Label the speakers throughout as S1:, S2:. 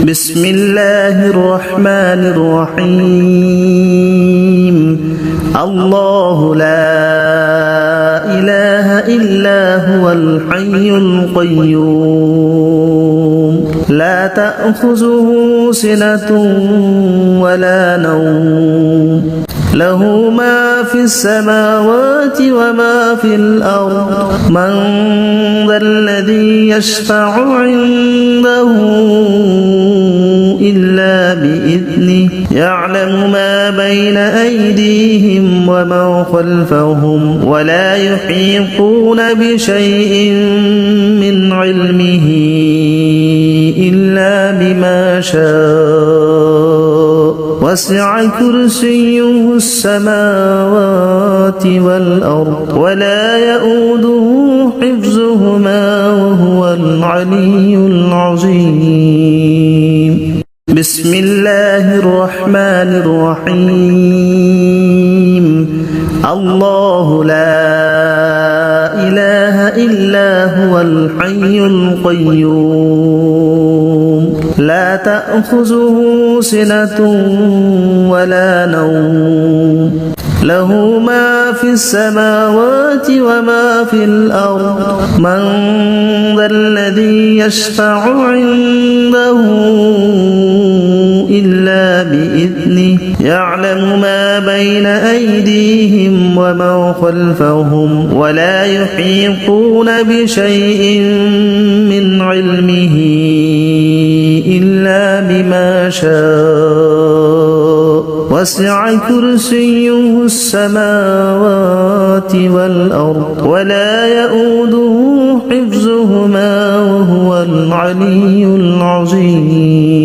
S1: بسم الله الرحمن الرحيم الله لا إله إلا هو الحي القيوم لا تأخذه سنة ولا نوم له ما في السماوات وما في الأرض من ذا الذي يشفع عنده إلا بإذنه يعلم ما بين أيديهم وما خلفهم ولا يحيطون بشيء من علمه إلا بما شاء وسع كرسيه السماوات والأرض ولا يؤوده حفظهما وهو العلي العظيم بسم الله الرحمن الرحيم الله لا إله إلا هو الحي القيوم لا تأخذه سنة ولا نوم له ما في السماوات وما في الأرض من ذا الذي يشفع عنده إلا بإذنه يعلم ما بين أيديهم وما خلفهم ولا يحيطون بشيء من علمه إلا بما شاء وسع كرسيه السماوات والأرض ولا يؤوده حفظهما وهو العلي العظيم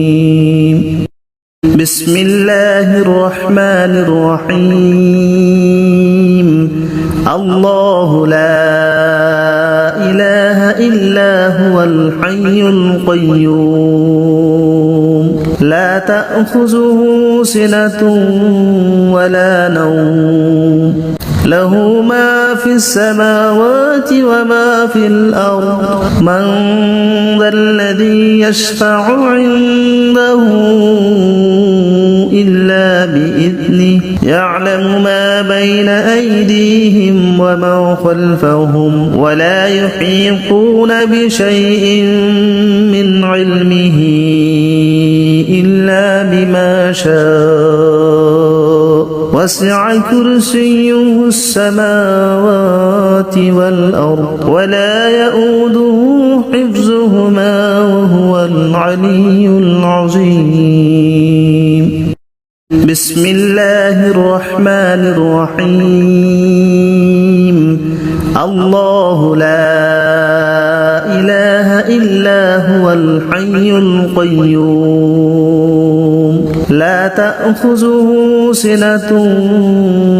S1: بسم الله الرحمن الرحيم الله لا إله إلا هو الحي القيوم لا تأخذه سنة ولا نوم له ما في السماوات وما في الأرض من ذا الذي يشفع عنده إلا بإذنه يعلم ما بين أيديهم وما خلفهم ولا يحيطون بشيء من علمه إلا بما شاء وسع كرسيه السماوات والأرض ولا يؤوده حفظهما وهو العلي العظيم بسم الله الرحمن الرحيم الله لا إله إلا هو الحي القيوم لا تأخذه سنة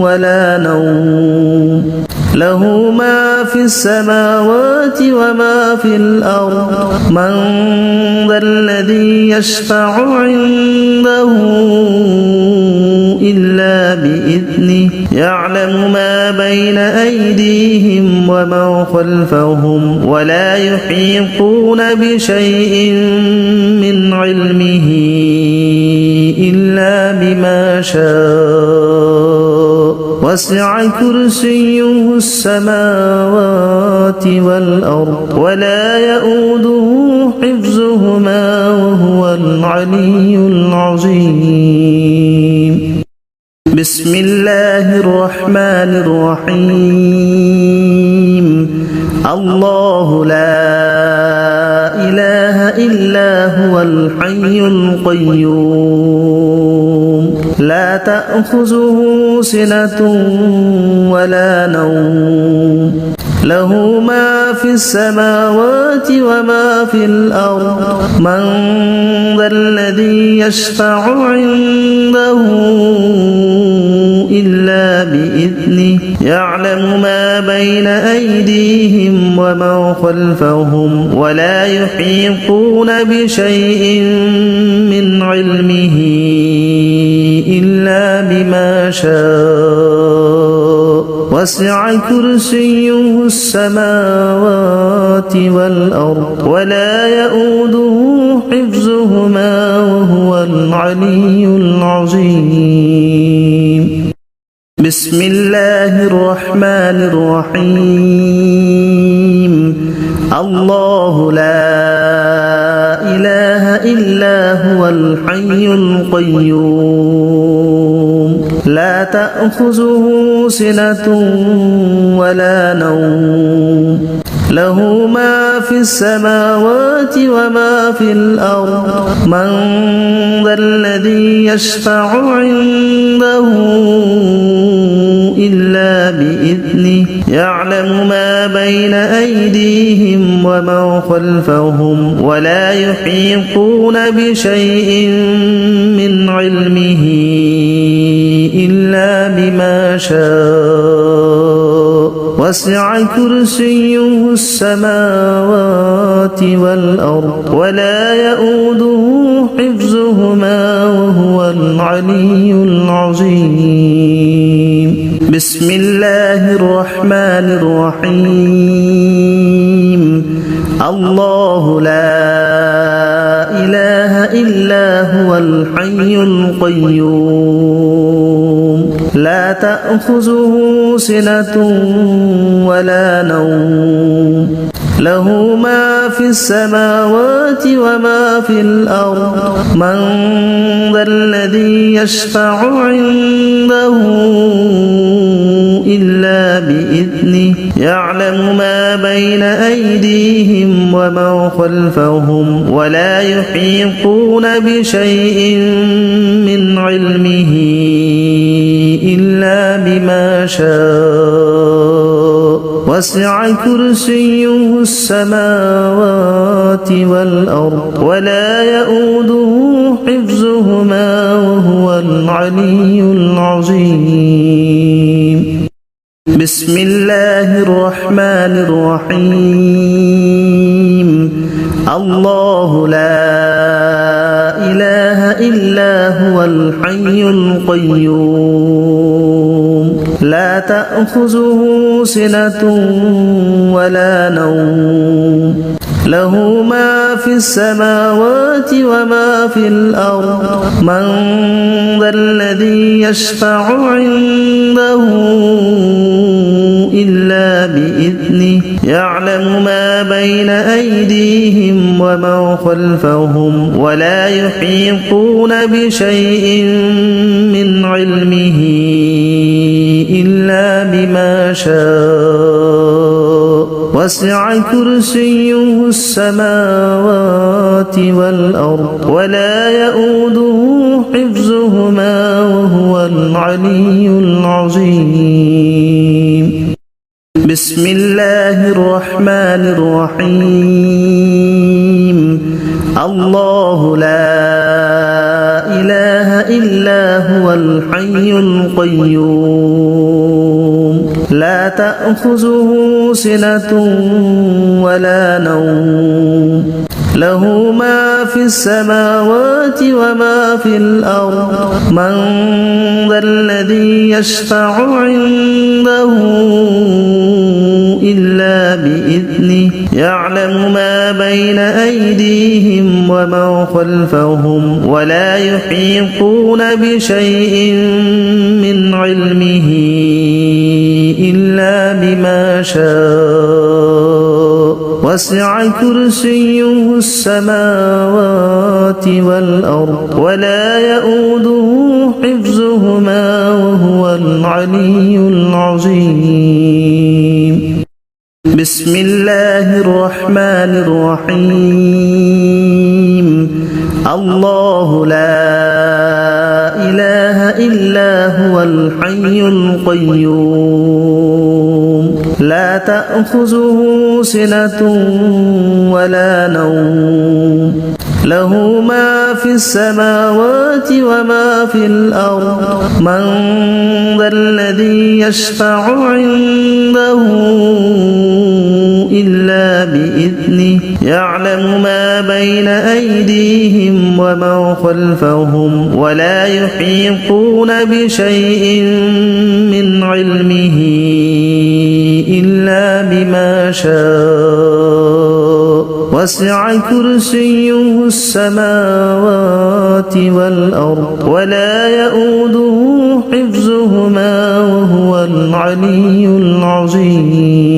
S1: ولا نوم له ما في السماوات وما في الأرض من ذا الذي يشفع عنده إلا بإذنه يعلم ما بين أيديهم وما خلفهم ولا يحيطون بشيء من علمه إلا بما شاء وسع كرسيه السماوات والأرض ولا يؤوده حفظهما وهو العلي العظيم بسم الله الرحمن الرحيم الله لا إله إلا هو الحي القيوم لا تأخذه سنة ولا نوم له ما في السماوات وما في الأرض من ذا الذي يشفع عنده إلا بإذنه يعلم ما بين أيديهم وما خلفهم ولا يحيطون بشيء من علمه إلا بما شاء وسع كرسيه السماوات والأرض ولا يؤوده حفظهما العلي العظيم. بسم الله الرحمن الرحيم. الله لا إله إلا هو الحي القيوم لا تأخذه سنة ولا نوم له ما في السماوات وما في الأرض من ذا الذي يشفع عنده إلا بإذنه يعلم ما بين أيديهم وما خلفهم ولا يحيطون بشيء من علمه إلا بما شاء وسع كرسيه السماوات والأرض ولا يؤوده حفظهما وهو العلي العظيم. بسم الله الرحمن الرحيم. الله لا إله إلا هو الحي القيوم لا تأخذه سنة ولا نوم له ما في السماوات وما في الأرض من ذا الذي يشفع عنده إلا بإذنه يعلم ما بين أيديهم وما خلفهم ولا يحيطون بشيء من علمه إلا بما شاء وسع كرسيه السماوات والأرض ولا يؤوده حفظهما وهو العلي العظيم. بسم الله الرحمن الرحيم. الله لا إله إلا هو الحي القيوم لا تأخذه سنة ولا نوم له ما في السماوات وما في الأرض من ذا الذي يشفع عنده إلا بإذنه يعلم ما بين أيديهم وما خلفهم ولا يحيطون بشيء من علمه إلا بما شاء وسع كرسيه السماوات والأرض ولا يؤوده حفظهما وهو العلي العظيم. بسم الله الرحمن الرحيم. الله لا إله إلا هو الحي القيوم لا تأخذه سنة ولا نوم له ما في السماوات وما في الأرض من ذا الذي يشفع عنده إلا بإذنه يعلم ما بين أيديهم وما خلفهم ولا يحيطون بشيء من علمه إلا بما شاء وسع كرسيه السماوات والأرض ولا يؤوده حفظهما وهو العلي العظيم. بسم الله الرحمن الرحيم. الله لا إله إلا هو الحي القيوم لا تأخذه سنة ولا نوم له ما في السماوات وما في الأرض من ذا الذي يشفع عنده إلا بإذنه يعلم ما بين أيديهم وما خلفهم ولا يحيطون بشيء من علمه إلا بما شاء وسع كرسيه السماوات والأرض ولا يؤوده حفظهما وهو العلي العظيم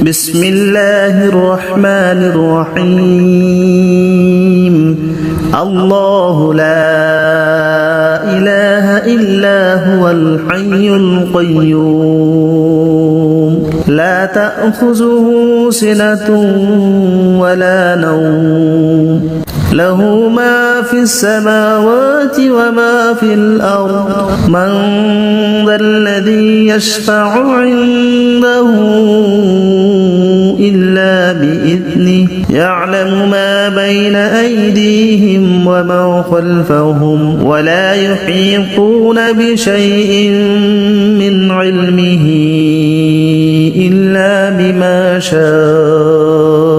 S1: بسم الله الرحمن الرحيم الله لا إله إلا هو الحي القيوم لا تأخذه سنة ولا نوم له ما في السماوات وما في الأرض من ذا الذي يشفع عنده إلا بإذنه يعلم ما بين أيديهم وما خلفهم ولا يحيطون بشيء من علمه إلا بما شاء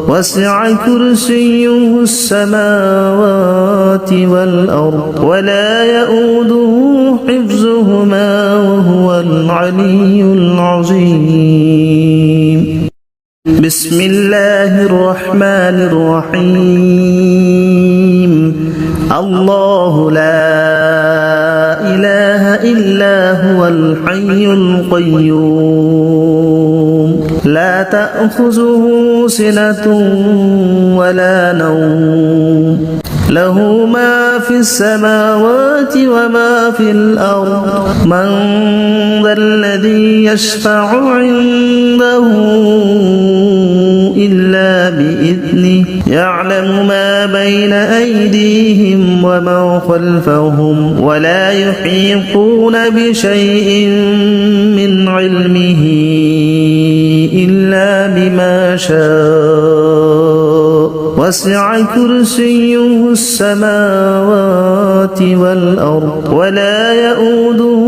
S1: وسع كرسيه السماوات والأرض ولا يؤوده حفظهما وهو العلي العظيم بسم الله الرحمن الرحيم الله لا إله إلا هو الحي القيوم لا تأخذه سنة ولا نوم له ما في السماوات وما في الأرض من ذا الذي يشفع عنده إلا بإذنه يعلم ما بين أيديهم وما خلفهم ولا يحيطون بشيء من علمه إلا بما شاء وسع كرسيه السماوات والأرض ولا يؤوده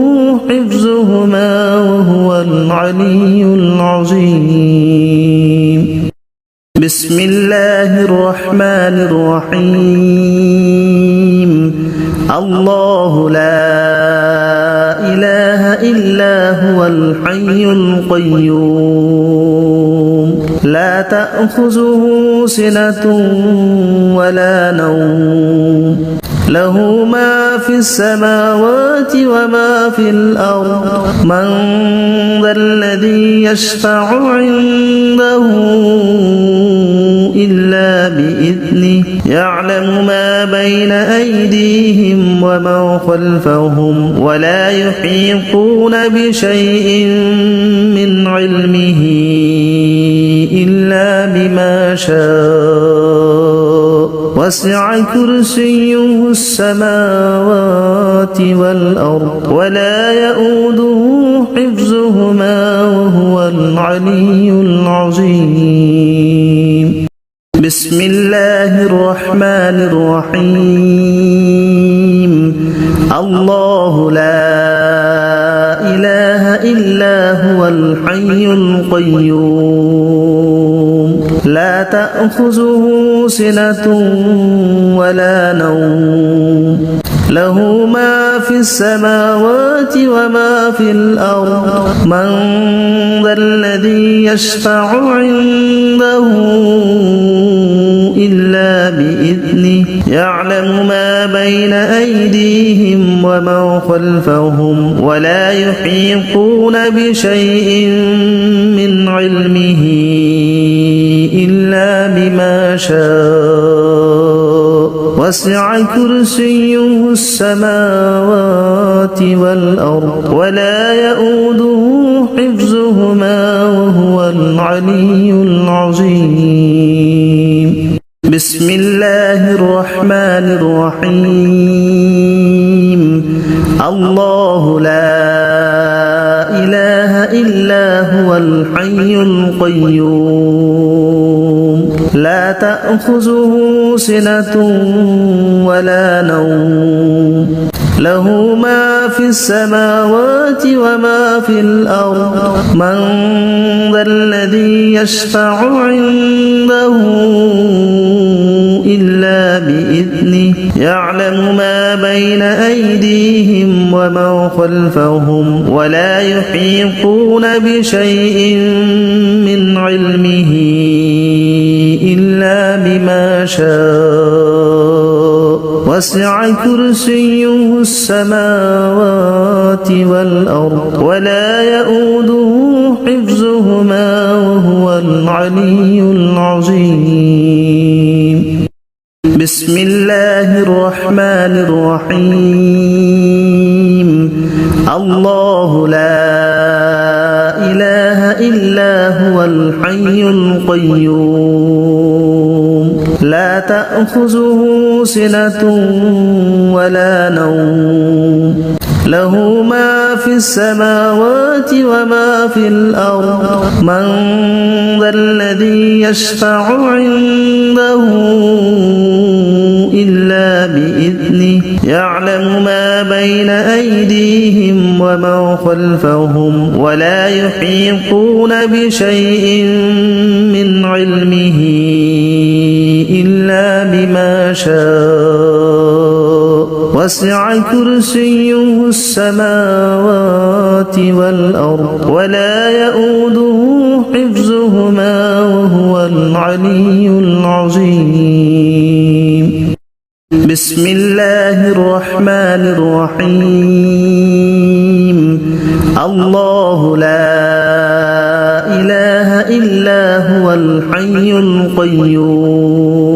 S1: حفظهما وهو العلي العظيم بسم الله الرحمن الرحيم الله لا إله إلا هو الحي القيوم لا تأخذه سنة ولا نوم له ما في السماوات وما في الأرض من ذا الذي يشفع عنده إلا بإذنه يعلم ما بين أيديهم وما خلفهم ولا يحيطون بشيء من علمه إلا بما شاء وسع كرسيه السماوات والأرض ولا يؤوده حفظهما وهو العلي العظيم بسم الله الرحمن الرحيم الله لا إله إلا هو الحي القيوم لا تأخذه سنة ولا نوم له ما في السماوات وما في الأرض من ذا الذي يشفع عنده إلا بإذنه يعلم ما بين أيديهم وما خلفهم ولا يحيطون بشيء من علمه إلا بما شاء وسع كرسيه السماوات والأرض ولا يؤوده حفظهما وهو العلي العظيم بسم الله الرحمن الرحيم الله لا إله إلا هو الحي القيوم لا تأخذه سنة ولا نوم له ما في السماوات وما في الأرض من ذا الذي يشفع عنده إلا بإذنه يعلم ما بين أيديهم وما خلفهم ولا يحيطون بشيء من علمه إلا بما شاء وسع كرسيه السماوات والأرض ولا يؤوده حفظهما وهو العلي العظيم بسم الله الرحمن الرحيم الله لا إله إلا هو الحي القيوم لا تأخذه سنة ولا نوم له ما في السماوات وما في الأرض من ذا الذي يشفع عنده إلا بإذنه يعلم ما بين أيديهم وما خلفهم ولا يحيطون بشيء من علمه إلا بما شاء وسع كرسيه السماوات والأرض ولا يؤوده حفظهما وهو العلي العظيم بسم الله الرحمن الرحيم الله لا إله إلا هو الحي القيوم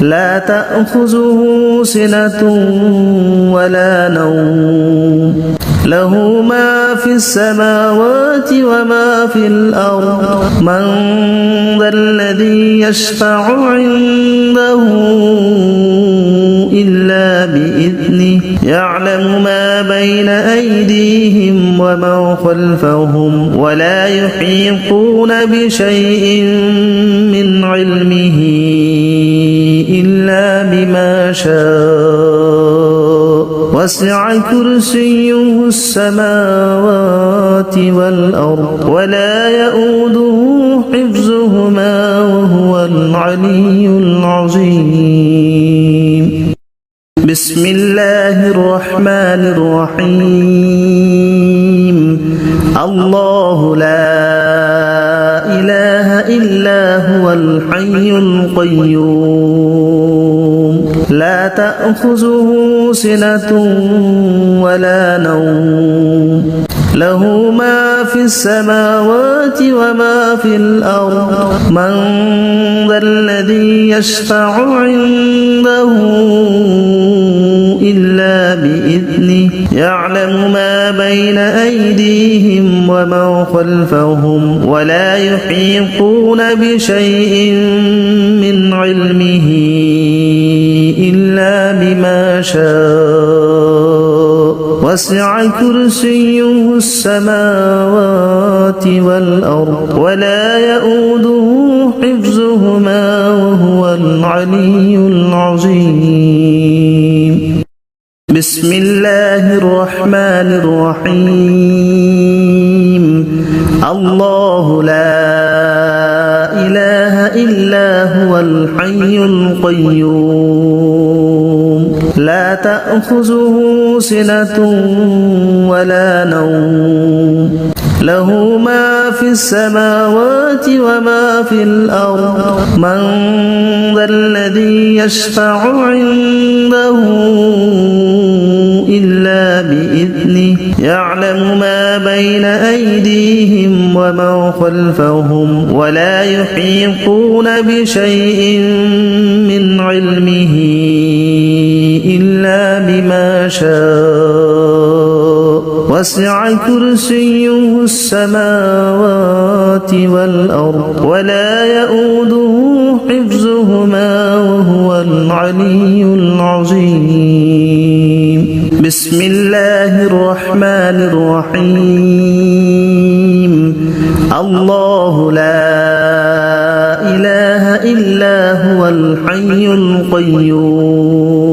S1: لا تأخذه سنة ولا نوم له ما في السماوات وما في الأرض من ذا الذي يشفع عنده إلا بإذنه يعلم ما بين أيديهم وما خلفهم ولا يحيطون بشيء من علمه إلا بما شاء وسع كرسيه السماوات والأرض ولا يؤوده حفظهما وهو العلي العظيم بسم الله الرحمن الرحيم الله لا إله إلا هو الحي القيوم لا تأخذه سنة ولا نوم له ما في السماوات وما في الأرض من ذا الذي يشفع عنده إلا بإذنه يعلم ما بين أيديهم وما خلفهم ولا يحيطون بشيء من علمه إلا بما شاء وسع كرسيه السماوات والأرض ولا يؤوده حفظهما وهو العلي العظيم بسم الله الرحمن الرحيم الله لا إله إلا هو الحي القيوم لا تأخذه سنة ولا نوم له ما في السماوات وما في الأرض من ذا الذي يشفع عنده إلا بإذنه يعلم ما بين أيديهم وما خلفهم ولا يحيطون بشيء من علمه إلا بما شاء وسع كرسيه السماوات والأرض ولا يؤوده حفظهما وهو العلي العظيم بسم الله الرحمن الرحيم الله لا إله إلا هو الحي القيوم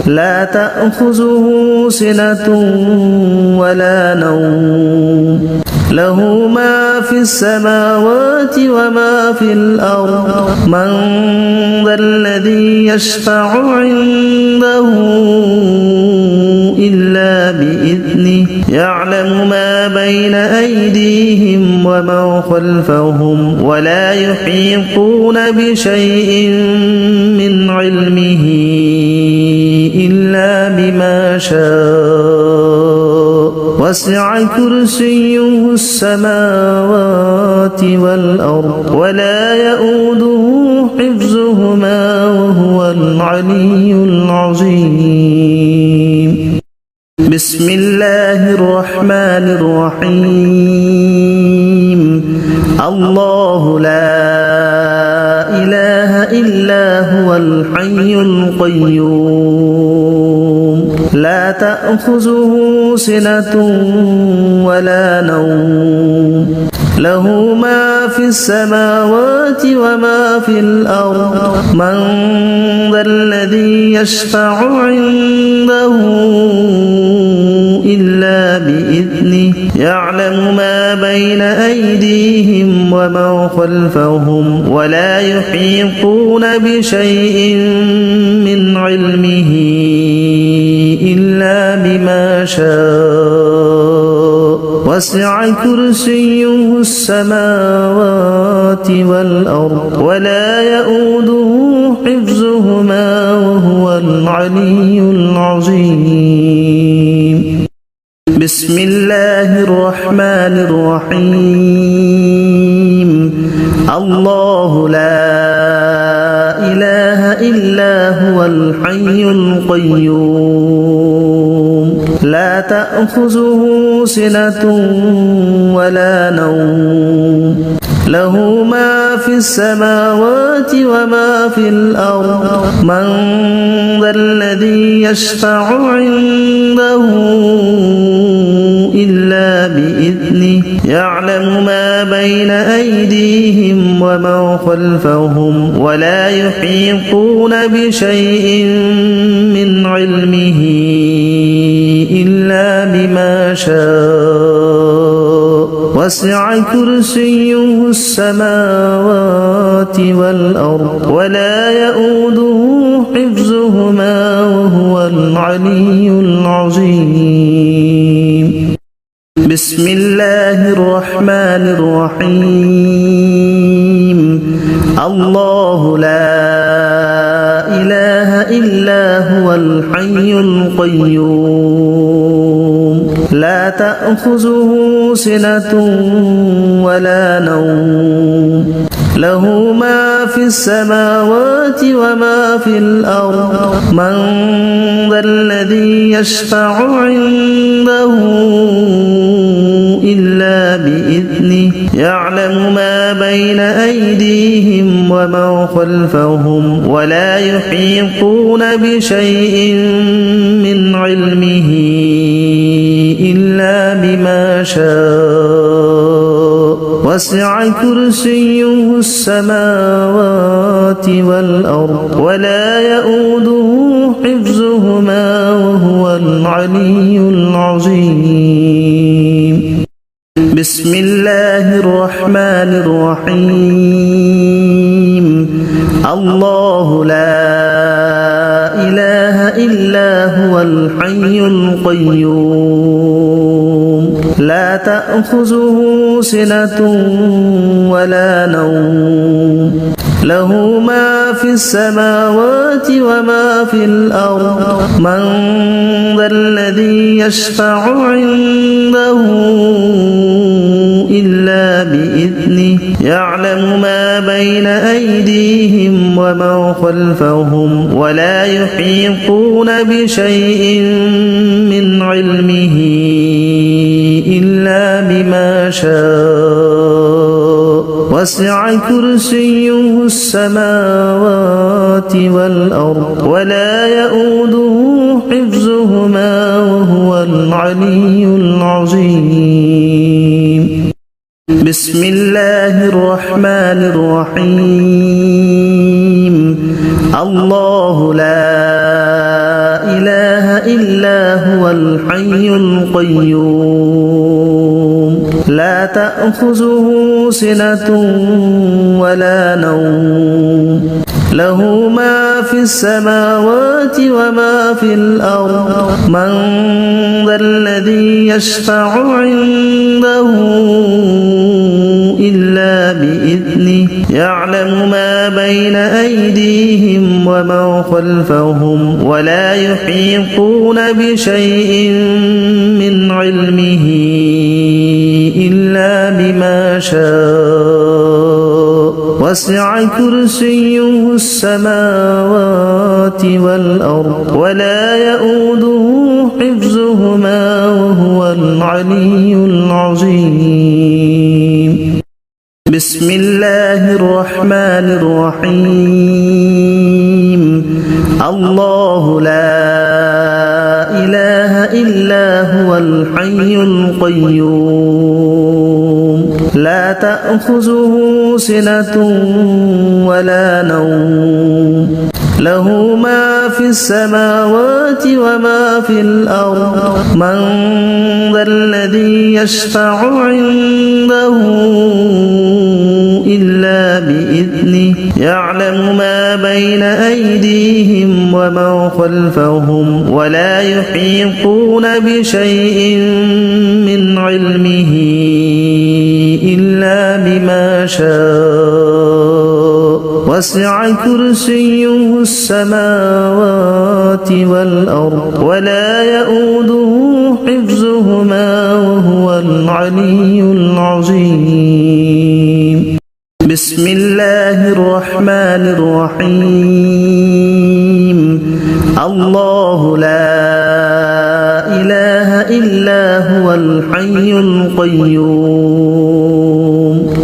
S1: لا تأخذه سنة ولا نوم له ما في السماوات وما في الأرض من ذا الذي يشفع عنده إلا بإذنه يعلم ما بين أيديهم وما خلفهم ولا يحيطون بشيء من علمه شاء وسع كرسيه السماوات والأرض ولا يؤوده حفظهما وهو العلي العظيم بسم الله الرحمن الرحيم الله لا إله إلا هو الحي القيوم لا تأخذه سنة ولا نوم له ما في السماوات وما في الأرض من ذا الذي يشفع عنده إلا بإذنه يعلم ما بين أيديهم وما خلفهم ولا يحيطون بشيء من علمه إلا بما شاء وسع كرسيه السماوات والأرض ولا يؤوده حفظهما وهو العلي العظيم بسم الله الرحمن الرحيم الله لا إله إلا هو الحي القيوم لا تأخذه سنة ولا نوم له ما في السماوات وما في الأرض من ذا الذي يشفع عنده إلا بإذنه يعلم ما بين أيديهم وما خلفهم ولا يحيطون بشيء من علمه إلا بما شاء وسع كرسيه السماوات والأرض ولا يؤوده حفظهما وهو العلي العظيم بسم الله الرحمن الرحيم الله لا إله إلا هو الحي القيوم لا تأخذه سنة ولا نوم له ما في السماوات وما في الأرض من ذا الذي يشفع عنده إلا بإذنه يعلم ما بين أيديهم وما خلفهم ولا يحيطون بشيء من علمه إلا بما شاء وسع كرسيه السماوات والأرض ولا يؤوده حفظهما وهو العلي العظيم بسم الله الرحمن الرحيم الله لا إله إلا هو الحي القيوم لا تأخذه سنة ولا نوم له ما في السماوات وما في الأرض من ذا الذي يشفع عنده إلا بإذنه يعلم ما بين أيديهم وما خلفهم ولا يحيطون بشيء من علمه إلا بما شاء وسع كرسيه السماوات والأرض ولا يؤوده حفظهما وهو العلي العظيم بسم الله الرحمن الرحيم الله لا إله إلا هو الحي القيوم لا تأخذه سنة ولا نوم له ما في السماوات وما في الأرض من ذا الذي يشفع عنده إلا بإذنه يعلم ما بين أيديهم وما خلفهم ولا يحيطون بشيء من علمه إلا بما شاء وسع كرسيه السماوات والأرض ولا يؤوده حفظهما وهو العلي العظيم. بسم الله الرحمن الرحيم. الله لا إله إلا هو الحي القيوم لا تأخذه سنة ولا نوم له ما في السماوات وما في الأرض من ذا الذي يشفع عنده إلا بإذنه يعلم ما بين أيديهم وما خلفهم ولا يحيطون بشيء من علمه إلا بما شاء وسع كرسيه السماوات والأرض ولا يؤوده حفظهما وهو العلي العظيم. بسم الله الرحمن الرحيم. الله لا إله إلا هو الحي القيوم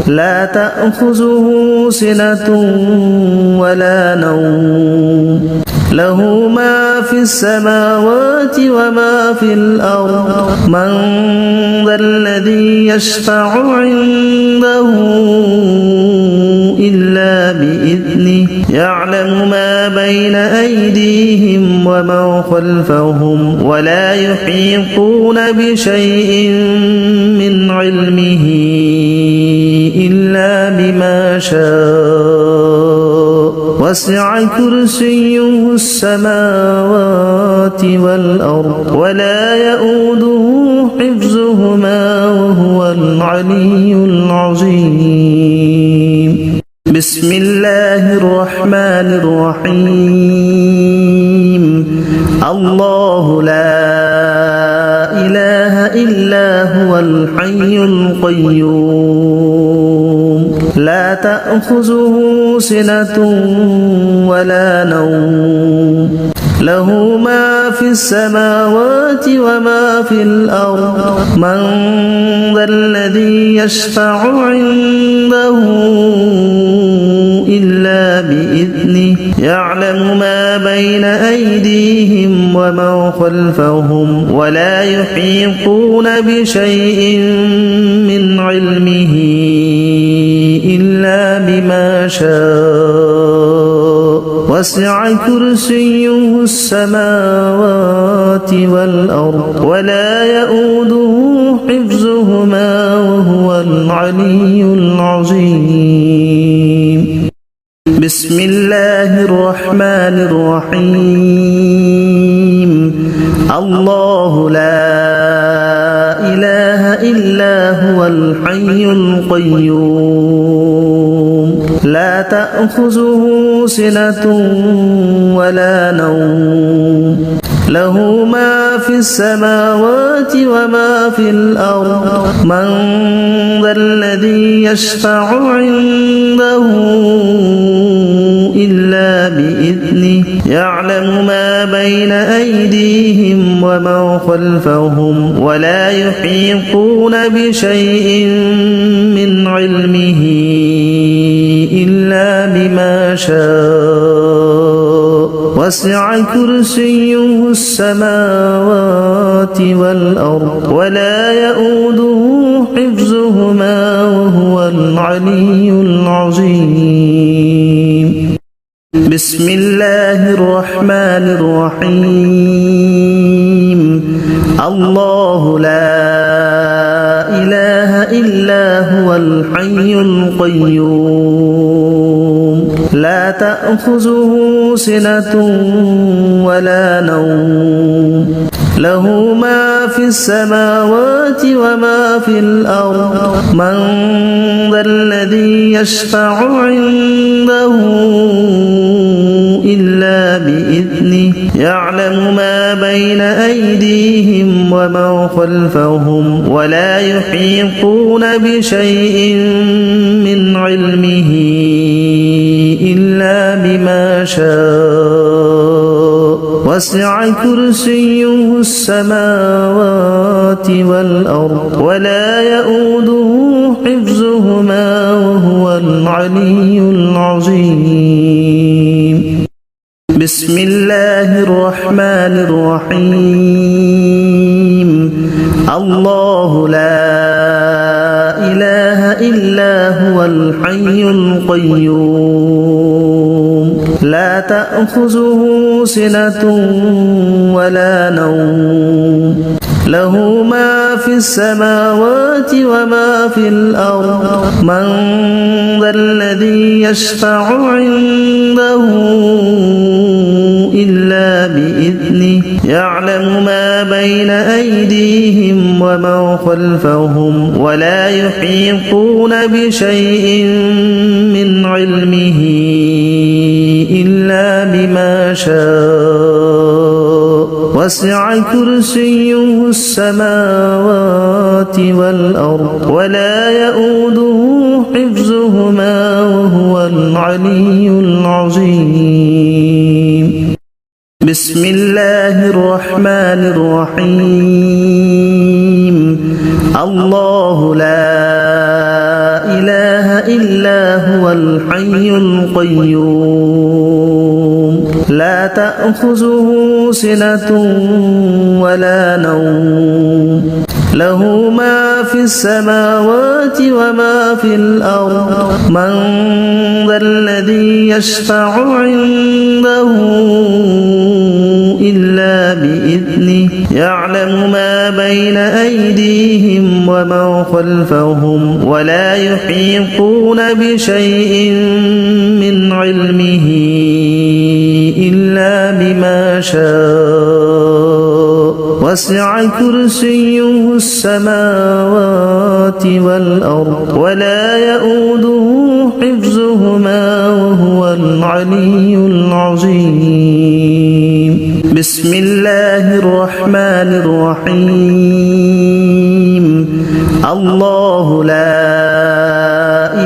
S1: لا تأخذه سنة ولا نوم له ما في السماوات وما في الأرض من ذا الذي يشفع عنده إلا بإذنه يعلم ما بين أيديهم وما خلفهم ولا يحيطون بشيء من علمه إلا بما شاء وسع كرسيه السماوات والأرض ولا يؤوده حفظهما وهو العلي العظيم. بسم الله الرحمن الرحيم. الله لا إله إلا هو الحي القيوم لا تأخذه سنة ولا نوم له ما في السماوات وما في الأرض من ذا الذي يشفع عنده إلا بإذنه يعلم ما بين أيديهم وما خلفهم ولا يحيطون بشيء من علمه إلا بما شاء وسع كرسيه السماوات والأرض ولا يؤوده حفظهما وهو العلي العظيم. بسم الله الرحمن الرحيم. الله لا إله إلا هو الحي القيوم لا تأخذه سنة ولا نوم له ما في السماوات وما في الأرض من ذا الذي يشفع عنده إلا بإذنه يعلم ما بين أيديهم وما خلفهم ولا يحيطون بشيء من علمه إلا بما شاء وسع كرسيه السماوات والأرض ولا يؤوده حفظهما وهو العلي العظيم. بسم الله الرحمن الرحيم. الله لا إله إلا هو الحي القيوم لا تأخذه سنة ولا نوم له ما في السماوات وما في الأرض من ذا الذي يشفع عنده إلا بإذنه يعلم ما بين أيديهم وما خلفهم ولا يحيطون بشيء من علمه إلا بما شاء وسع كرسيه السماوات والأرض ولا يؤوده حفظهما وهو العلي العظيم بسم الله الرحمن الرحيم الله لا إله إلا هو الحي القيوم لا تأخذه سنة ولا نوم له ما في السماوات وما في الأرض من ذا الذي يشفع عنده إلا بإذنه يعلم ما بين أيديهم وما خلفهم ولا يحيطون بشيء من علمه إلا بما شاء وسع كرسيه السماوات والأرض ولا يؤوده حفظهما وهو العلي العظيم بسم الله الرحمن الرحيم الله لا إله إلا هو الحي القيوم لا تأخذه سنة ولا نوم له ما في السماوات وما في الأرض من ذا الذي يشفع عنده إلا بإذنه يعلم ما بين أيديهم وما خلفهم ولا يحيطون بشيء من علمه إلا بما شاء وسع كرسيه السماوات والأرض ولا يؤوده حفظهما وهو العلي العظيم بسم الله الرحمن الرحيم الله لا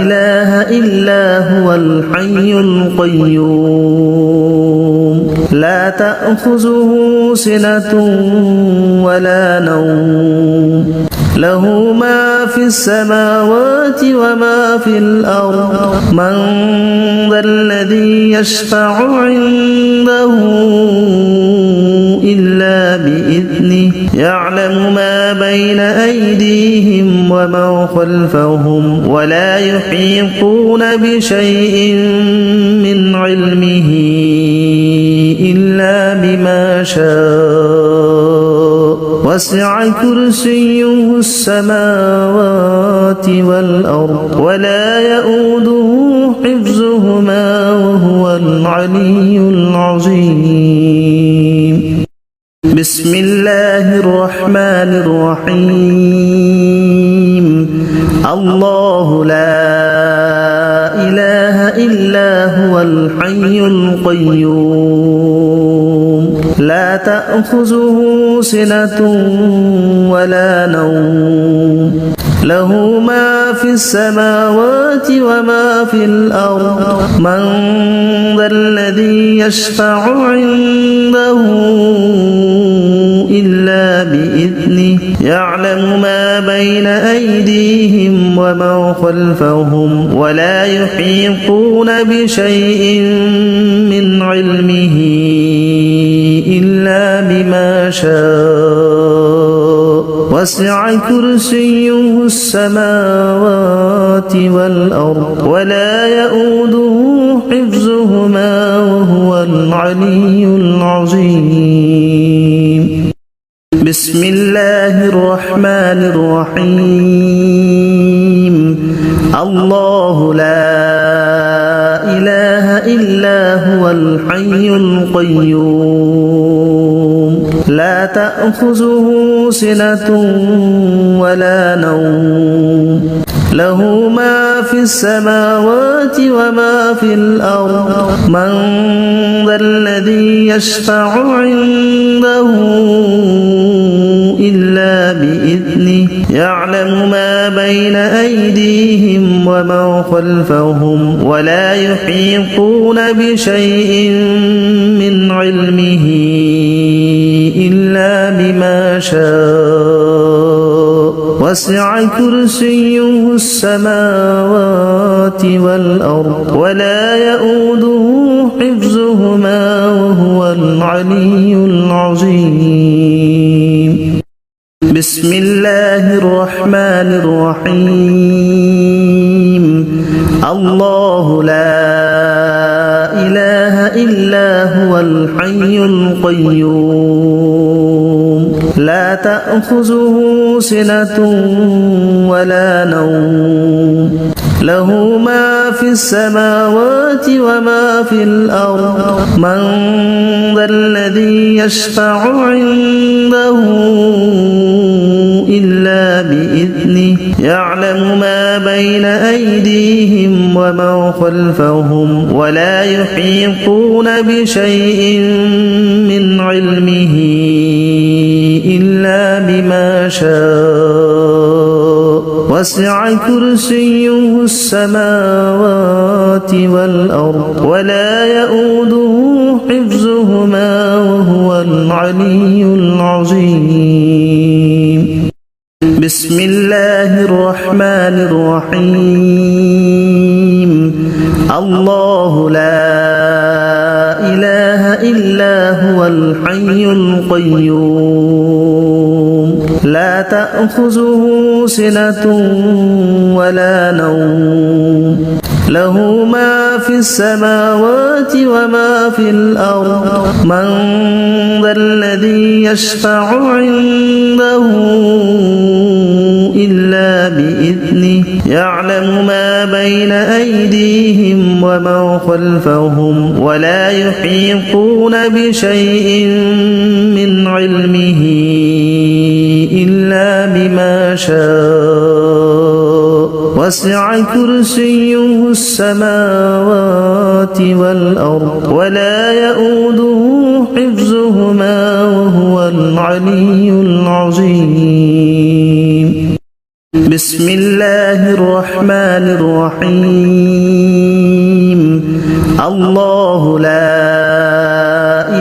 S1: إله إلا هو الحي القيوم لا تأخذه سنة ولا نوم له ما في السماوات وما في الأرض من ذا الذي يشفع عنده إلا بإذنه يعلم ما بين أيديهم وما خلفهم ولا يحيطون بشيء من علمه إلا بما شاء وسع كرسيه السماوات والأرض ولا يؤوده حفظهما وهو العلي العظيم بسم الله الرحمن الرحيم الله لا إله إلا هو الحي القيوم لا تأخذه سنة ولا نوم له ما في السماوات وما في الأرض من ذا الذي يشفع عنده إلا بإذنه يعلم ما بين أيديهم وما خلفهم ولا يحيطون بشيء من علمه إلا بما شاء وسع كرسيه السماوات والأرض ولا يؤوده حفظهما وهو العلي العظيم بسم الله الرحمن الرحيم الله لا إله إلا هو الحي القيوم لا تأخذه سنة ولا نوم له ما في السماوات وما في الأرض من ذا الذي يشفع عنده إلا بإذنه يعلم ما بين أيديهم وما خلفهم ولا يحيطون بشيء من علمه إلا بما شاء وسع كرسيه السماوات والأرض ولا يؤوده حفظهما وهو العلي العظيم بسم الله الرحمن الرحيم الله لا إله إلا هو الحي القيوم لا تأخذه سنة ولا نوم له ما في السماوات وما في الأرض من ذا الذي يشفع عنده إلا بإذنه يعلم ما بين أيديهم وما خلفهم ولا يحيطون بشيء من علمه إلا بما شاء وسع كرسيه السماوات والأرض ولا يؤوده حفظهما وهو العلي العظيم بسم الله الرحمن الرحيم الله لا إله إلا هو الحي القيوم لا تأخذه سنة ولا نوم له ما في السماوات وما في الأرض من ذا الذي يشفع عنده إلا بإذنه يعلم ما بين أيديهم وما خلفهم ولا يحيطون بشيء من علمه إلا بما شاء وسع كرسيه السماوات والأرض ولا يؤوده حفظهما وهو العلي العظيم بسم الله الرحمن الرحيم الله لا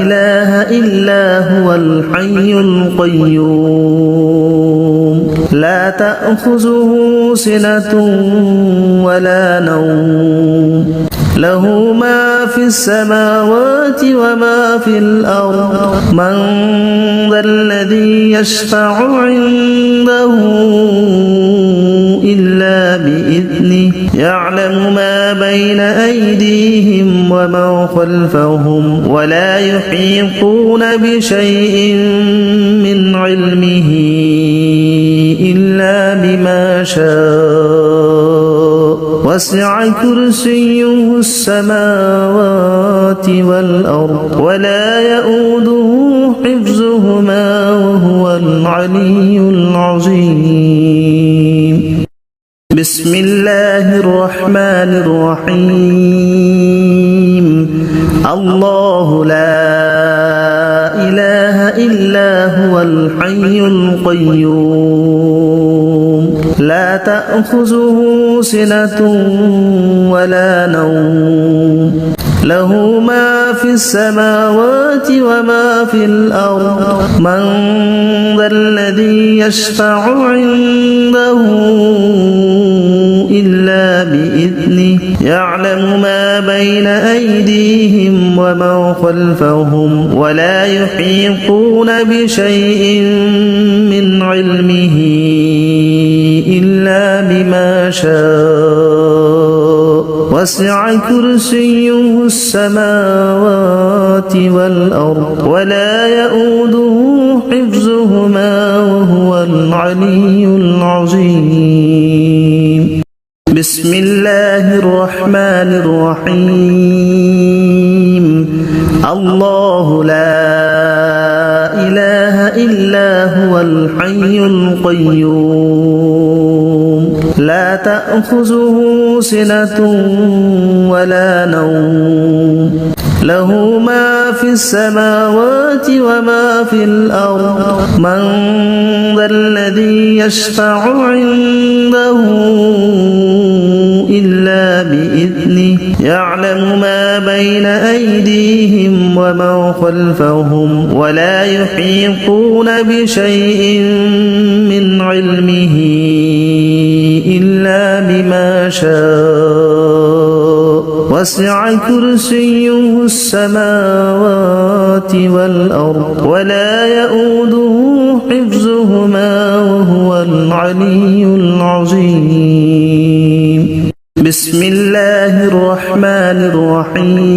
S1: إله إلا هو الحي القيوم لا تأخذه سنة ولا نوم له ما في السماوات وما في الأرض من ذا الذي يشفع عنده إلا بإذنه يعلم ما بين أيديهم وما خلفهم ولا يحيطون بشيء من علمه إلا بما شاء وسع كرسيه السماوات والأرض ولا يؤوده حفظهما وهو العلي العظيم بسم الله الرحمن الرحيم الله لا إله إلا هو الحي القيوم لا تأخذه سنة ولا نوم له ما في السماوات وما في الأرض من ذا الذي يشفع عنده إلا بإذنه يعلم ما بين أيديهم وما خلفهم ولا يحيطون بشيء من علمه إلا بما شاء وسع كرسيه السماوات والأرض ولا يؤوده حفظهما وهو العلي العظيم بسم الله الرحمن الرحيم الله لا إله إلا هو الحي القيوم لا تأخذه سنة ولا نوم له ما في السماوات وما في الأرض من ذا الذي يشفع عنده إلا بإذنه يعلم ما بين أيديهم وما خلفهم ولا يحيطون بشيء من علمه إلا بما شاء وسع كرسيه السماوات والأرض ولا يؤوده حفظهما وهو العلي العظيم بسم الله الرحمن الرحيم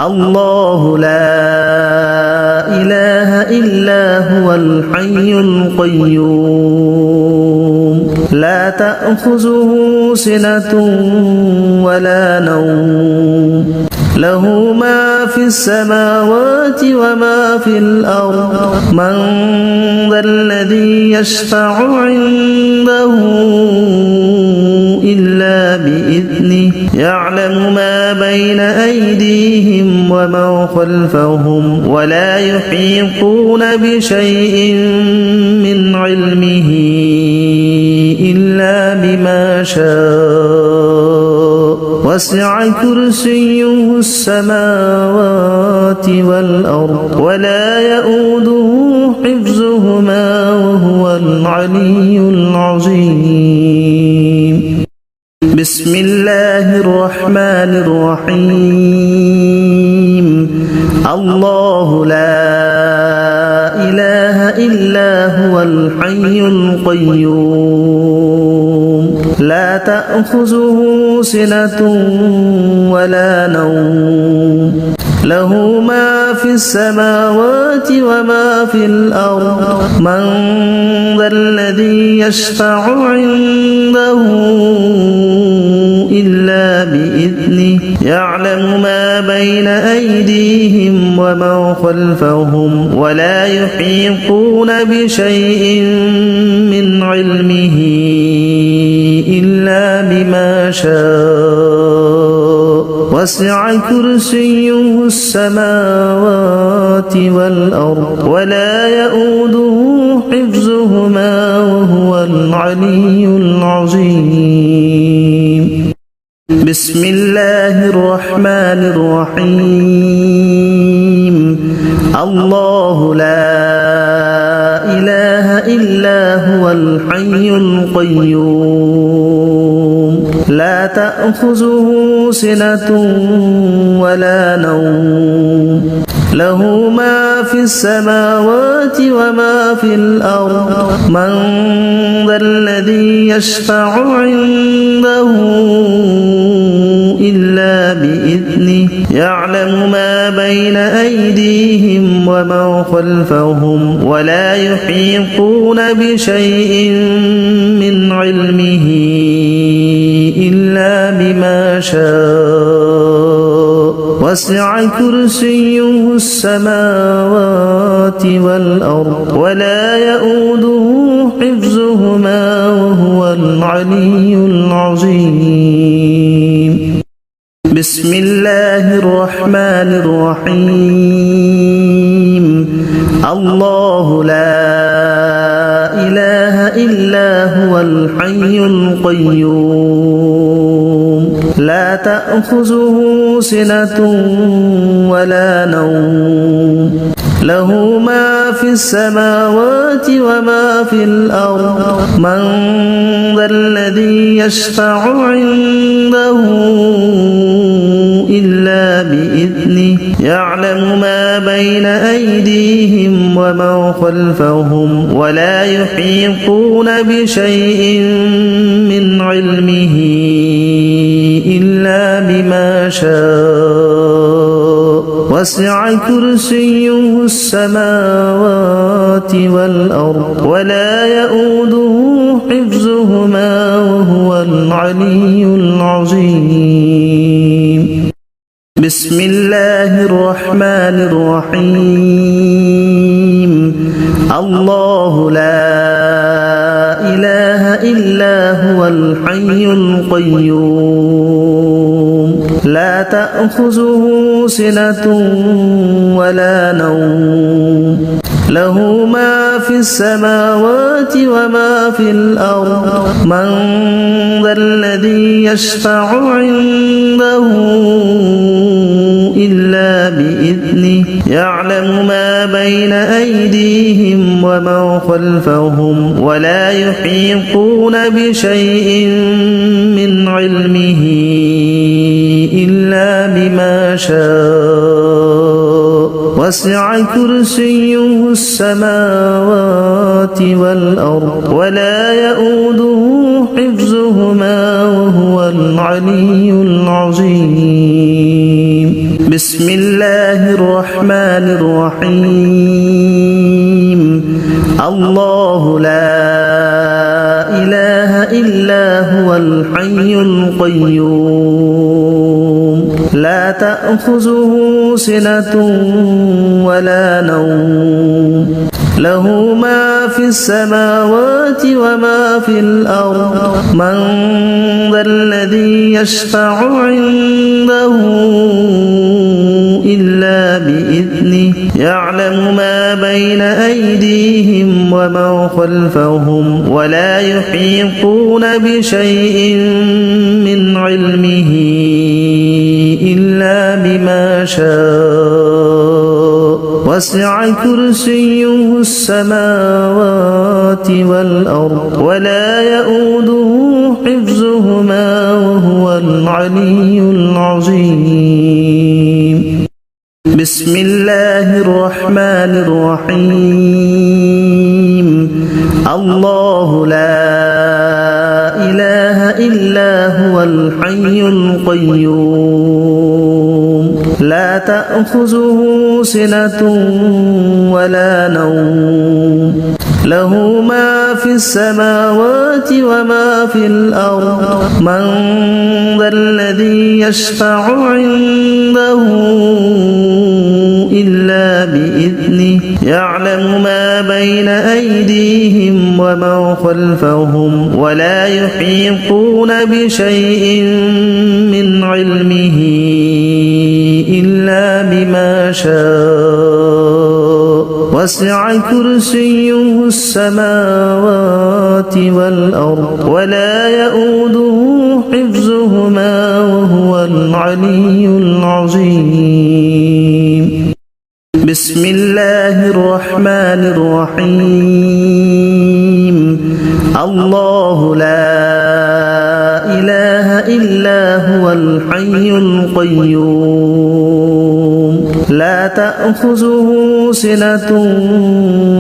S1: الله لا إله إلا هو الحي القيوم لا تأخذه سنة ولا نوم له ما في السماوات وما في الأرض من ذا الذي يشفع عنده إلا بإذنه يعلم ما بين أيديهم وما خلفهم ولا يحيطون بشيء من علمه إلا بما شاء وسع كرسيه السماوات والأرض ولا يؤوده حفظهما وهو العلي العظيم بسم الله الرحمن الرحيم الله لا إله إلا هو الحي القيوم لا تأخذه سنة ولا نوم له ما في السماوات وما في الأرض من ذا الذي يشفع عنده إلا بإذنه يعلم ما بين أيديهم وما خلفهم ولا يحيطون بشيء من علمه إلا بما شاء وسع كرسيه السماوات والأرض ولا يؤوده حفظهما وهو العلي العظيم بسم الله الرحمن الرحيم الله لا إله إلا هو الحي القيوم لا تأخذه سنة ولا نوم له ما في السماوات وما في الأرض من ذا الذي يشفع عنده إلا بإذنه يعلم ما بين أيديهم وما خلفهم ولا يحيطون بشيء من علمه إلا بما شاء وسع كرسيه السماوات والأرض ولا يؤوده حفظهما وهو العلي العظيم بسم الله الرحمن الرحيم الله لا إله إلا هو الحي القيوم لا تأخذه سنة ولا نوم له ما في السماوات وما في الأرض من ذا الذي يشفع عنده إلا بإذنه يعلم ما بين أيديهم وما خلفهم ولا يحيطون بشيء من علمه إلا بما شاء وسع كرسيه السماوات والأرض ولا يؤوده حفظهما وهو العلي العظيم بسم الله الرحمن الرحيم الله لا إله إلا هو الحي القيوم لا تأخذه سنة ولا نوم له ما في السماوات وما في الأرض من ذا الذي يشفع عنده إلا بإذنه يعلم ما بين أيديهم وما خلفهم ولا يحيطون بشيء من علمه إلا بما شاء وسع كرسيه السماوات والأرض ولا يؤوده حفظهما وهو العلي العظيم بسم الله الرحمن الرحيم الله لا إله إلا هو الحي القيوم لا تأخذه سنة ولا نوم له ما في السماوات وما في الأرض من ذا الذي يشفع عنده إلا بإذنه يعلم ما بين أيديهم وما خلفهم ولا يحيطون بشيء من علمه إلا بما شاء وسع كرسيه السماوات والأرض ولا يؤوده حفظهما وهو العلي العظيم بسم الله الرحمن الرحيم الله لا إله إلا هو الحي القيوم لا تأخذه سنة ولا نوم له ما في السماوات وما في الأرض من ذا الذي يشفع عنده إلا بإذنه يعلم ما بين أيديهم وما خلفهم ولا يحيطون بشيء من علمه إلا بما شاء وسع كرسيه السماوات والأرض ولا يؤوده حفظهما وهو العلي العظيم بسم الله الرحمن الرحيم الله لا إله إلا هو الحي القيوم لا تأخذه سنة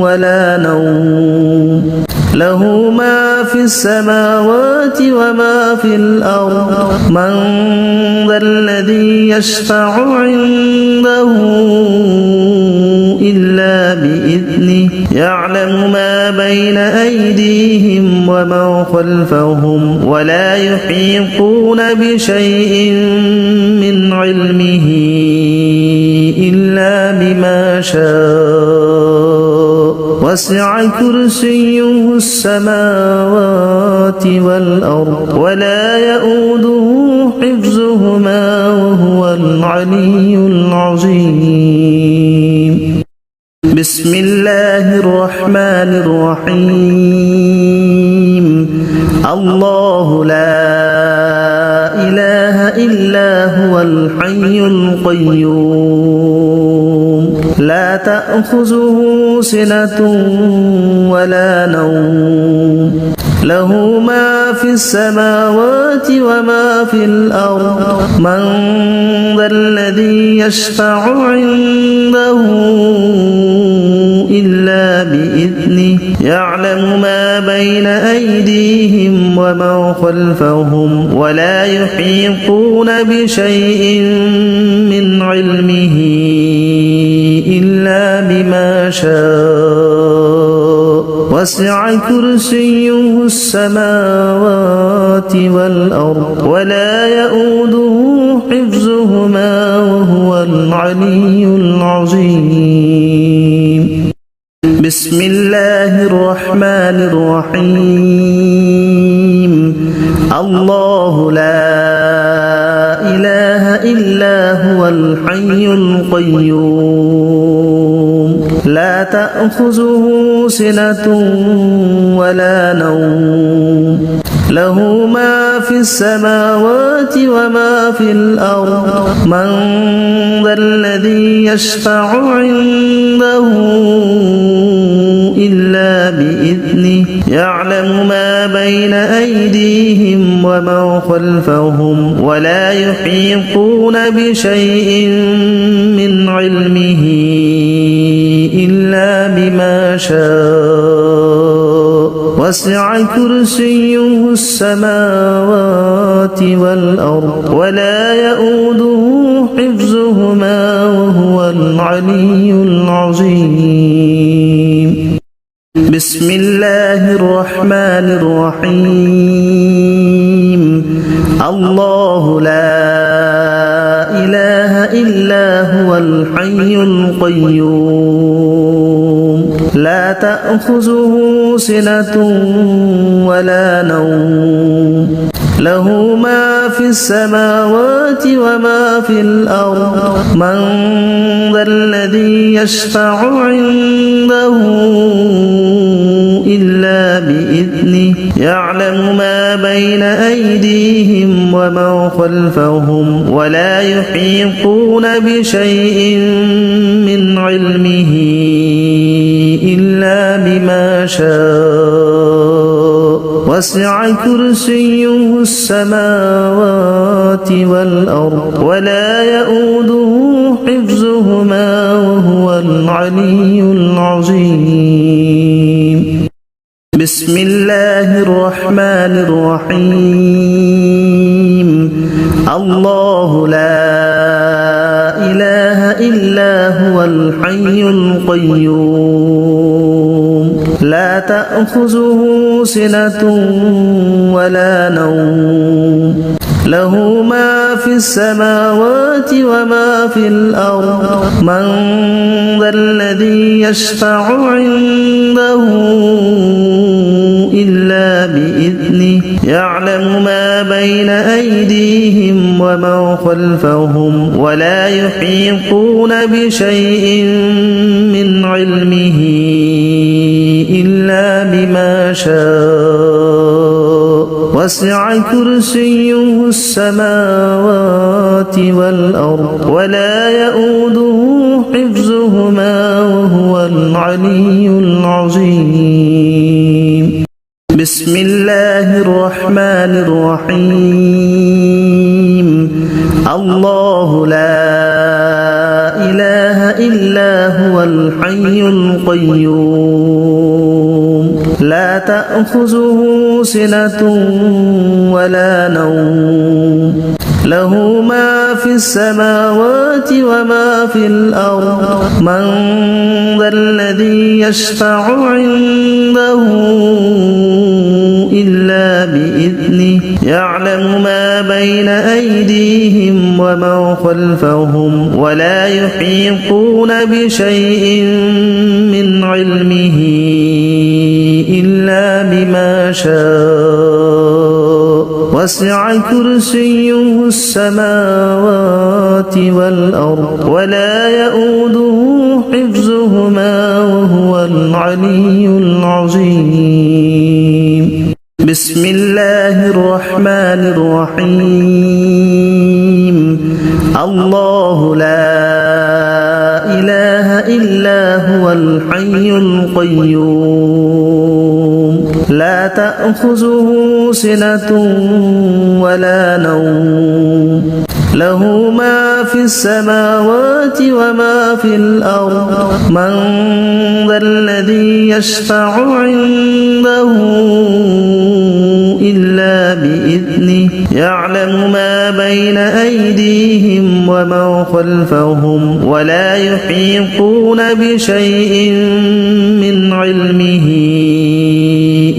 S1: ولا نوم له ما في السماوات وما في الأرض من ذا الذي يشفع عنده إلا بإذنه يعلم ما بين أيديهم وما خلفهم ولا يحيطون بشيء من علمه إلا بما شاء وسع كرسيه السماوات والأرض ولا يؤوده حفظهما وهو العلي العظيم بسم الله الرحمن الرحيم الله لا إله إلا هو الحي القيوم لا تأخذه سنة ولا نوم له ما في السماوات وما في الأرض من ذا الذي يشفع عنده إلا بإذنه يعلم ما بين أيديهم وما خلفهم ولا يحيطون بشيء من علمه إلا بما شاء وسع كرسيه السماوات والأرض ولا يؤوده حفظهما وهو العلي العظيم بسم الله الرحمن الرحيم الله لا إله إلا هو الحي القيوم لا تأخذه سنة ولا نوم له ما في السماوات وما في الأرض من ذا الذي يشفع عنده إلا بإذنه يعلم ما بين أيديهم وما خلفهم ولا يحيطون بشيء من علمه إلا بما شاء وسع كرسيه السماوات والأرض ولا يؤوده حفظهما وهو العلي العظيم بسم الله الرحمن الرحيم الله لا إله إلا هو الحي القيوم لا تأخذه سنة ولا نوم له ما في السماوات وما في الأرض من ذا الذي يشفع عنده إلا بإذنه يعلم ما بين أيديهم وما خلفهم ولا يحيطون بشيء من علمه إلا بما شاء وسع كرسيه السماوات والأرض ولا يؤوده حفظهما وهو العلي العظيم بسم الله الرحمن الرحيم الله لا إله إلا هو الحي القيوم لا تأخذه سنة ولا نوم له ما في السماوات وما في الأرض من ذا الذي يشفع عنده إلا بإذنه يعلم ما بين أيديهم وما خلفهم ولا يحيطون بشيء من علمه إلا بما شاء وسع كرسيه السماوات والأرض ولا يؤوده حفظهما وهو العلي العظيم بسم الله الرحمن الرحيم الله لا إله إلا هو الحي القيوم لا تأخذه سنة ولا نوم له ما في السماوات وما في الأرض من ذا الذي يشفع عنده إلا بإذنه يعلم ما بين أيديهم وما خلفهم ولا يحيطون بشيء من علمه إلا بما شاء وسع كرسيه السماوات والأرض ولا يؤوده حفظهما وهو العلي العظيم بسم الله الرحمن الرحيم الله لا إله إلا هو الحي القيوم لا تأخذه سنة ولا نوم له ما في السماوات وما في الأرض من ذا الذي يشفع عنده إلا بإذنه يعلم ما بين أيديهم وما خلفهم ولا يحيطون بشيء من علمه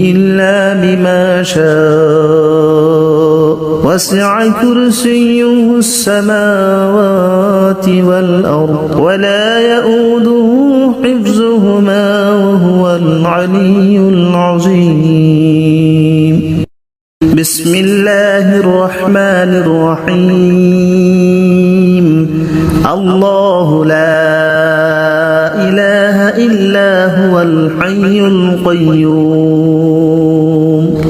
S1: إلا بما شاء وسع كرسيه السماوات والأرض ولا يؤوده حفظهما وهو العلي العظيم بسم الله الرحمن الرحيم الله لا إله إلا هو الحي القيوم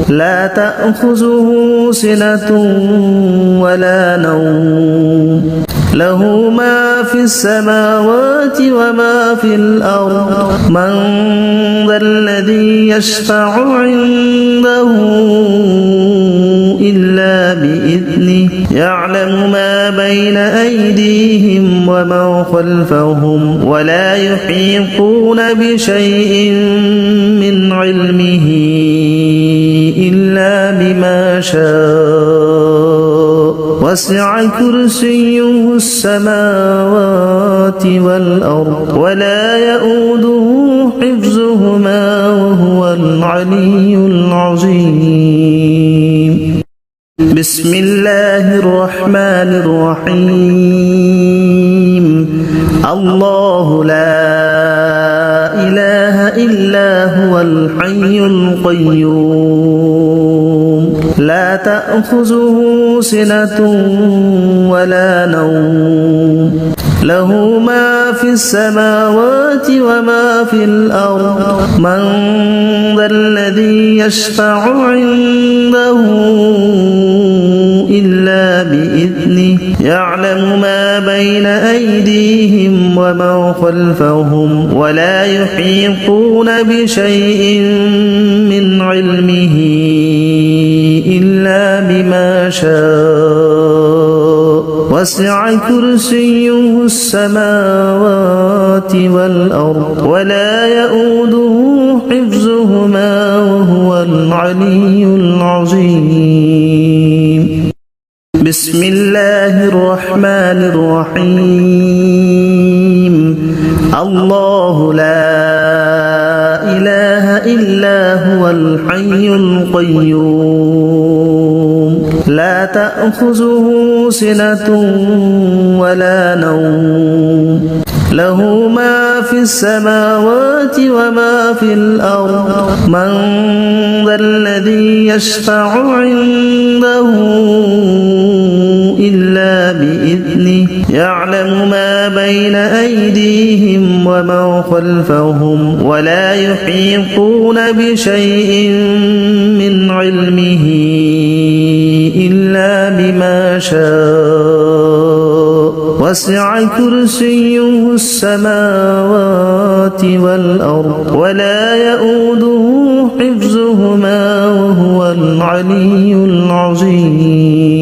S1: لا تأخذه سنة ولا نوم له ما في السماوات وما في الأرض من ذا الذي يشفع عنده إلا بإذنه يعلم ما بين أيديهم وما خلفهم ولا يحيطون بشيء من علمه إلا بما شاء وسع كرسيه السماوات والأرض ولا يؤوده حفظهما وهو العلي العظيم بسم الله الرحمن الرحيم الله لا إله إلا هو الحي القيوم لا تأخذه سنة ولا نوم له ما في السماوات وما في الأرض من ذا الذي يشفع عنده إلا بإذنه يعلم ما بين أيديهم وما خلفهم ولا يحيطون بشيء من علمه إلا بما شاء وسع كرسيه السماوات والأرض ولا يؤوده حفظهما وهو العلي العظيم بسم الله الرحمن الرحيم الله لا إله إلا هو الحي القيوم لا تأخذه سنة ولا نوم له ما في السماوات وما في الأرض من ذا الذي يشفع عنده إلا بإذنه يعلم ما بين أيديهم وما خلفهم ولا يحيطون بشيء من علمه إلا بما شاء وسع كرسيه السماوات والأرض ولا يؤوده حفظهما وهو العلي العظيم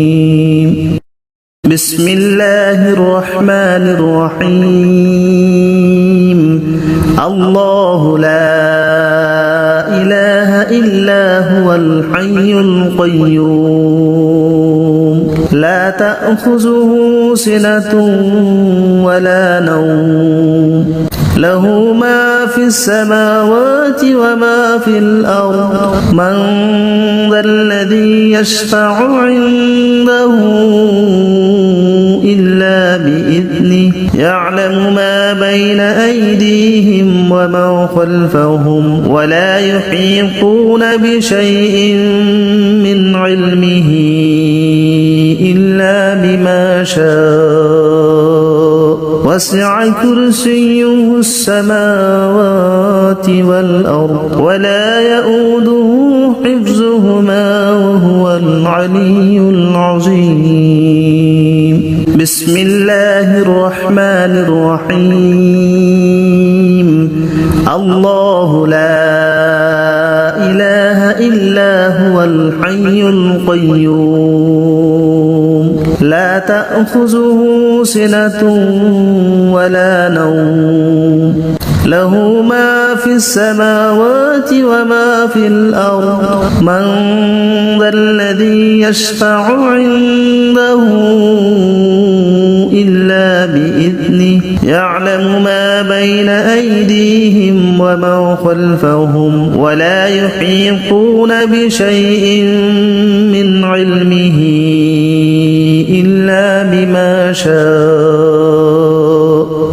S1: بسم الله الرحمن الرحيم الله لا إله إلا هو الحي القيوم لا تأخذه سنة ولا نوم له ما في السماوات وما في الأرض من ذا الذي يشفع عنده إلا بإذنه يعلم ما بين أيديهم وما خلفهم ولا يحيطون بشيء من علمه إلا بما شاء وسع كرسيه السماوات والأرض ولا يؤوده حفظهما وهو العلي العظيم بسم الله الرحمن الرحيم الله لا إله إلا هو الحي القيوم لا تأخذه سنة ولا نوم له ما في السماوات وما في الأرض من ذا الذي يشفع عنده إلا بإذنه يعلم ما بين أيديهم وما خلفهم ولا يحيطون بشيء من علمه إلا بما شاء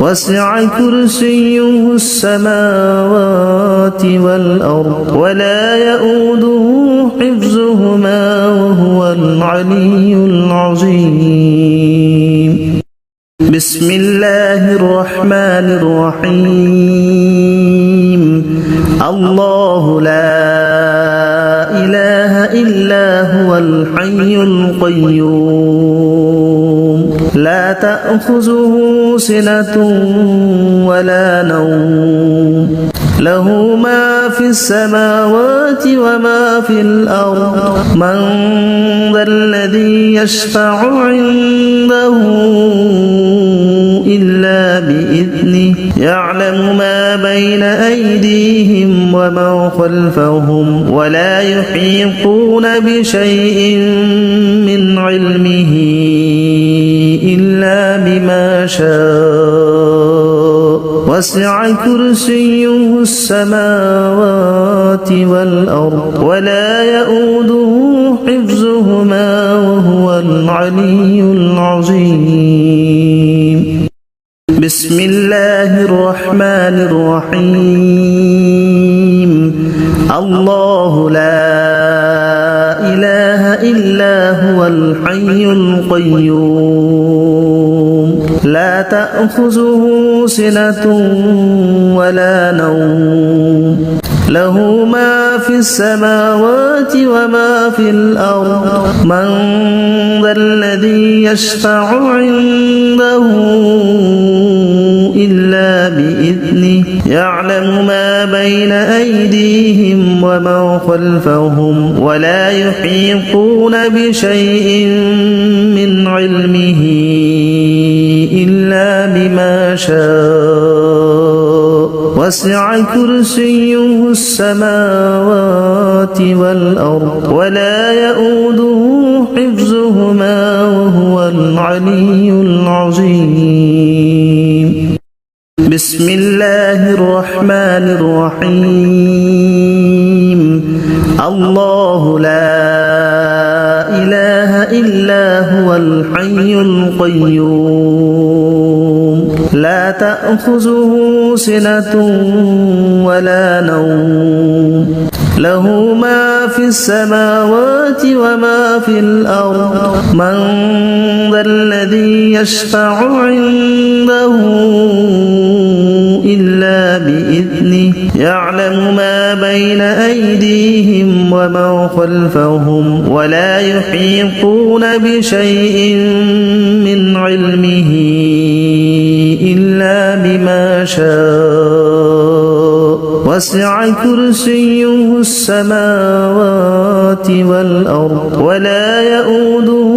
S1: وسع كرسيه السماوات والأرض ولا يؤوده حفظهما وهو العلي العظيم. بسم الله الرحمن الرحيم. الله لا إله إلا هو الحي القيوم لا تأخذه سنة ولا نوم له ما في السماوات وما في الأرض من ذا الذي يشفع عنده إلا بإذنه يعلم ما بين أيديهم وما خلفهم ولا يحيطون بشيء من علمه إلا بما شاء وسع كرسيه السماوات والأرض ولا يؤوده حفظهما وهو العلي العظيم. بسم الله الرحمن الرحيم. الله لا إله إلا هو الحي القيوم لا تأخذه سنة ولا نوم له ما في السماوات وما في الأرض من ذا الذي يشفع عنده إلا بإذنه يعلم ما بين أيديهم وما خلفهم ولا يحيطون بشيء من علمه إلا بما شاء وسع كرسيه السماوات والأرض ولا يؤوده حفظهما وهو العلي العظيم. بسم الله الرحمن الرحيم. الله لا إله إلا هو الحي القيوم لا تأخذه سنة ولا نوم له ما في السماوات وما في الأرض من ذا الذي يشفع عنده إلا بإذنه يعلم ما بين أيديهم وما خلفهم ولا يحيطون بشيء من علمه إلا بما شاء وسع كرسيه السماوات والأرض ولا يؤوده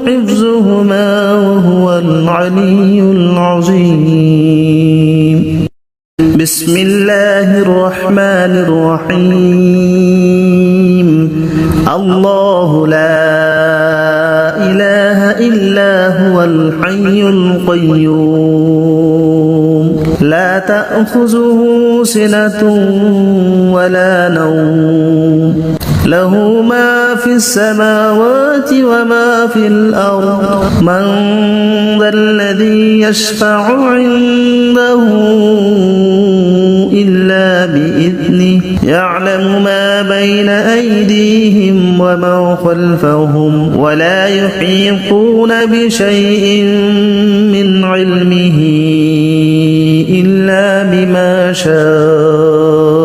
S1: حفظهما وهو العلي العظيم. بسم الله الرحمن الرحيم. الله لا إله إلا هو الحي القيوم لا تأخذه سنة ولا نوم له ما في السماوات وما في الأرض من ذا الذي يشفع عنده إلا بإذنه يعلم ما بين أيديهم وما خلفهم ولا يحيطون بشيء من علمه إلا بما شاء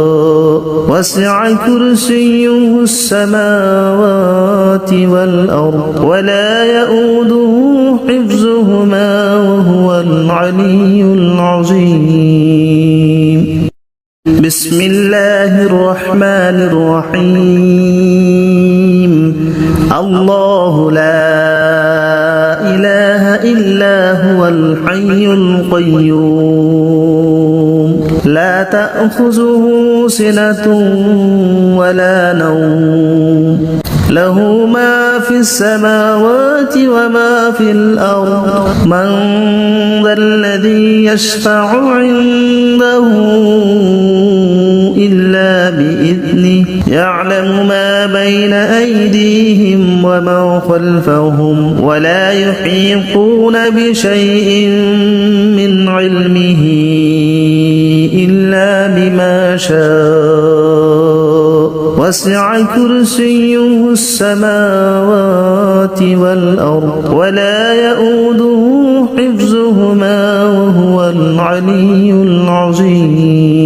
S1: وسع كرسيه السماوات والأرض ولا يؤوده حفظهما وهو العلي العظيم. بسم الله الرحمن الرحيم. الله لا إله إلا هو الحي القيوم لا تأخذه سنة ولا نوم له ما في السماوات وما في الأرض من ذا الذي يشفع عنده إلا بإذنه يعلم ما بين أيديهم وما خلفهم ولا يحيطون بشيء من علمه إلا بما شاء وسع كرسيه السماوات والأرض ولا يؤوده حفظهما وهو العلي العظيم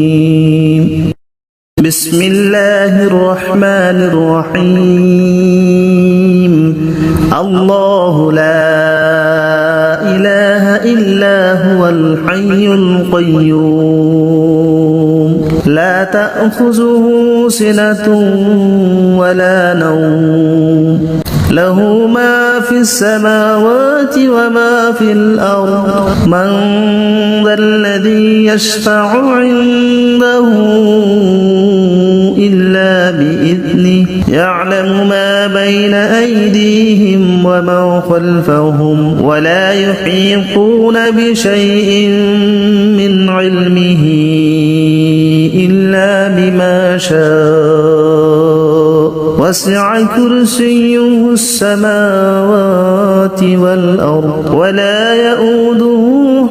S1: بسم الله الرحمن الرحيم الله لا إله إلا هو الحي القيوم لا تأخذه سنة ولا نوم له ما في السماوات وما في الأرض من ذا الذي يشفع عنده إلا بإذنه يعلم ما بين أيديهم وما خلفهم ولا يحيطون بشيء من علمه إلا بما شاء وسع كرسيه السماوات والأرض ولا يؤوده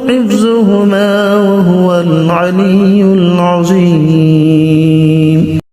S1: حفظهما وهو العلي العظيم